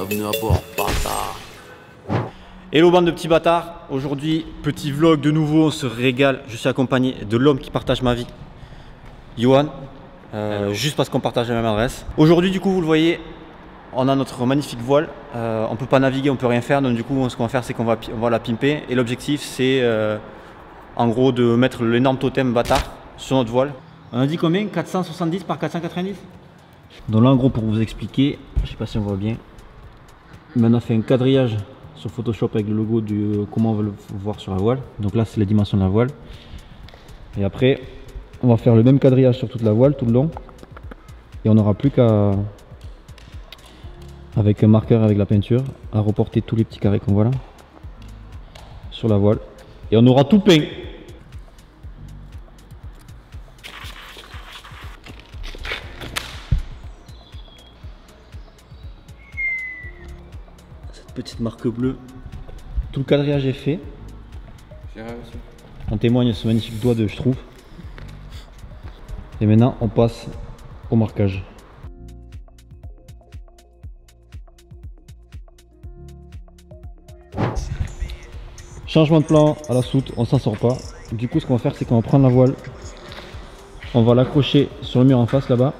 Bienvenue à bord, bâtard. Hello bande de petits bâtards, aujourd'hui petit vlog de nouveau, on se régale. Je suis accompagné de l'homme qui partage ma vie, Yohan, juste parce qu'on partage la même adresse. Aujourd'hui du coup vous le voyez, on a notre magnifique voile, on peut pas naviguer, on peut rien faire, donc du coup ce qu'on va faire c'est qu'on va la pimper. Et l'objectif c'est en gros de mettre l'énorme totem bâtard sur notre voile. On a dit combien? 470 par 490. Donc là en gros pour vous expliquer, je sais pas si on voit bien, mais on a fait un quadrillage sur Photoshop avec le logo du comment on veut le voir sur la voile. Donc là c'est les dimensions de la voile. Et après on va faire le même quadrillage sur toute la voile tout le long. Et on n'aura plus qu'à, avec un marqueur avec la peinture, à reporter tous les petits carrés qu'on voit là sur la voile. Et on aura tout peint. Petite marque bleue, tout le quadrillage est fait. On témoigne ce magnifique doigt de je trouve. Et maintenant on passe au marquage. Changement de plan à la soute, on s'en sort pas. Du coup ce qu'on va faire c'est qu'on va prendre la voile, on va l'accrocher sur le mur en face là-bas.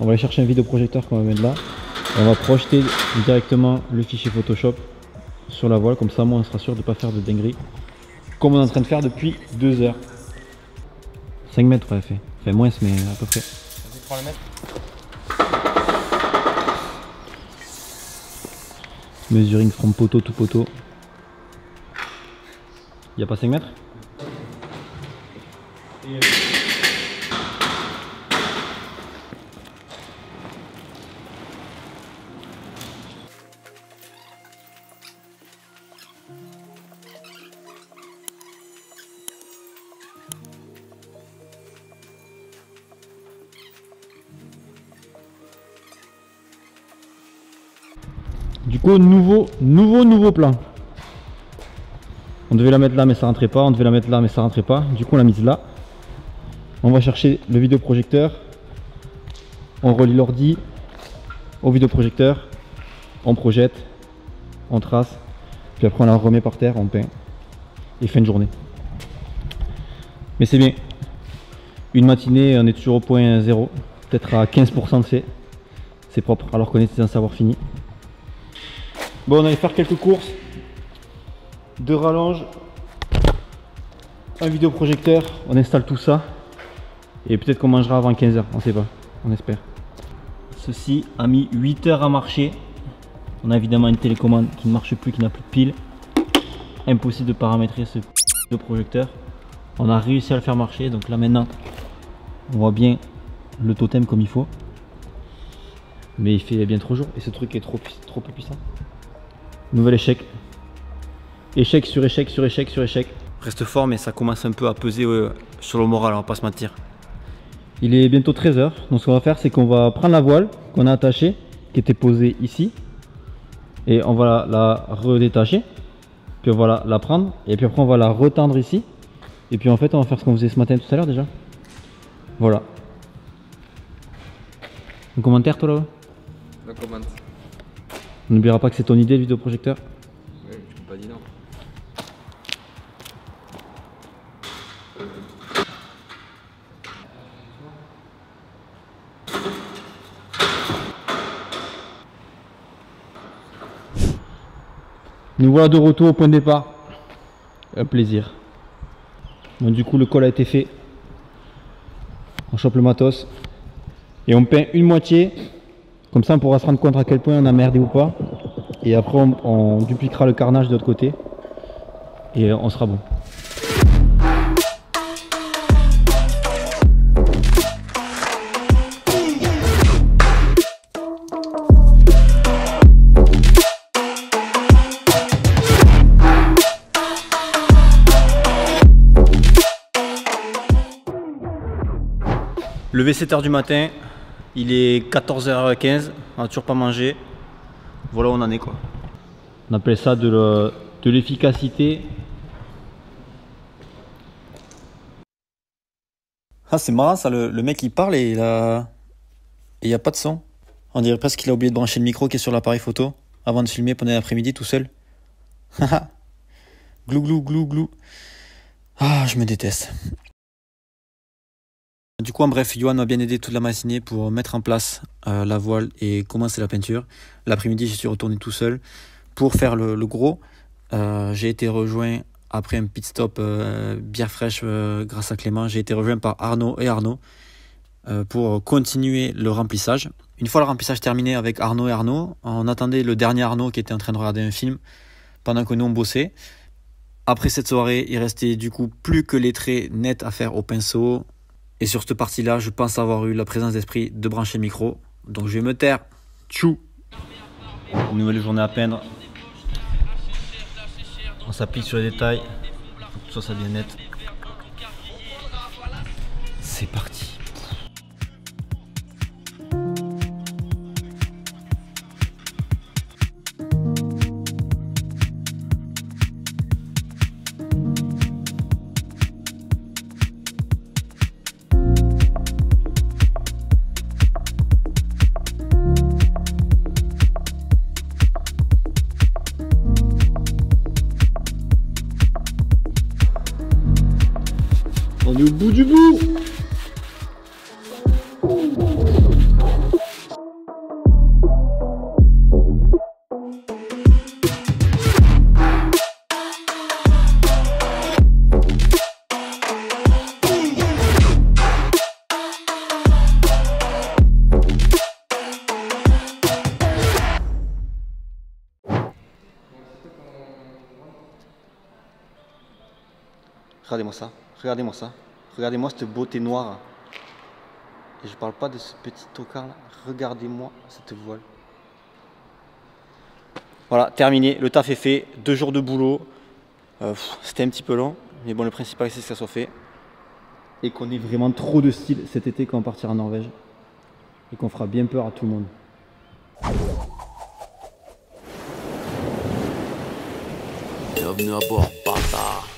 On va aller chercher un vidéoprojecteur qu'on va mettre là. On va projeter directement le fichier Photoshop sur la voile, comme ça moi on sera sûr de ne pas faire de dinguerie. Comme on est en train de faire depuis 2 heures. 5 mètres on l'a fait. Enfin moins mais à peu près. Vas-y prends le mètre. Mesuring from poteau to poteau. Il n'y a pas 5 mètres? Du coup, nouveau plan. On devait la mettre là mais ça rentrait pas, on devait la mettre là mais ça rentrait pas. Du coup on l'a mise là. On va chercher le vidéoprojecteur. On relie l'ordi au vidéoprojecteur. On projette, on trace. Puis après on la remet par terre, on peint. Et fin de journée. Mais c'est bien. Une matinée, on est toujours au point 0. Peut-être à 15% de fait. C'est propre alors qu'on était censé avoir fini. Bon, on allait faire quelques courses, 2 rallonges, un vidéoprojecteur, on installe tout ça et peut-être qu'on mangera avant 15 h, on sait pas, on espère. Ceci a mis 8 heures à marcher. On a évidemment une télécommande qui ne marche plus, qui n'a plus de pile. Impossible de paramétrer ce projecteur. On a réussi à le faire marcher, donc là maintenant on voit bien le totem comme il faut. Mais il fait bien trop jour et ce truc est trop peu puissant. Nouvel échec. Échec sur échec sur échec sur échec. Reste fort mais ça commence un peu à peser sur le moral, on va pas se mentir. Il est bientôt 13 h. Donc ce qu'on va faire c'est qu'on va prendre la voile qu'on a attachée, qui était posée ici. Et on va la redétacher. Puis on va la prendre. Et puis après on va la retendre ici. Et puis en fait on va faire ce qu'on faisait ce matin tout à l'heure déjà. Voilà. Un commentaire toi là-bas? Un commentaire. On n'oubliera pas que c'est ton idée le vidéoprojecteur. Oui, je peux pas dire non. Nous voilà de retour au point de départ. Un plaisir. Donc du coup le col a été fait. On chope le matos. Et on peint une moitié. Comme ça on pourra se rendre compte à quel point on a merdé ou pas. Et après on dupliquera le carnage de l'autre côté. Et on sera bon. Levé 7 h du matin, il est 14 h 15, on n'a toujours pas mangé. Voilà où on en est quoi. On appelle ça de l'efficacité. Ah c'est marrant ça, le mec il parle et il y a pas de son. On dirait presque qu'il a oublié de brancher le micro qui est sur l'appareil photo avant de filmer pendant l'après-midi tout seul. Haha. Glou glou glou glou. Ah, je me déteste. Du coup, en bref, Johan m'a bien aidé toute la matinée pour mettre en place la voile et commencer la peinture. L'après-midi, je suis retourné tout seul pour faire le gros. J'ai été rejoint après un pit stop bière fraîche grâce à Clément. J'ai été rejoint par Arnaud pour continuer le remplissage. Une fois le remplissage terminé avec Arnaud, on attendait le dernier Arnaud qui était en train de regarder un film pendant que nous on bossait. Après cette soirée, il restait du coup plus que les traits nets à faire au pinceau. Et sur cette partie-là, je pense avoir eu la présence d'esprit de brancher le micro. Donc je vais me taire. Tchou. Une nouvelle journée à peindre. On s'applique sur les détails. Tout ça, ça devient net. C'est parti. On est au bout du bout. Regardez-moi ça, regardez-moi ça, regardez-moi cette beauté noire. Et je parle pas de ce petit tocard là, regardez-moi cette voile. Voilà, terminé, le taf est fait, 2 jours de boulot. C'était un petit peu long, mais bon, le principal c'est que ça soit fait. Et qu'on ait vraiment trop de style cet été quand on partira en Norvège. Et qu'on fera bien peur à tout le monde. Bienvenue à bord, bâtard.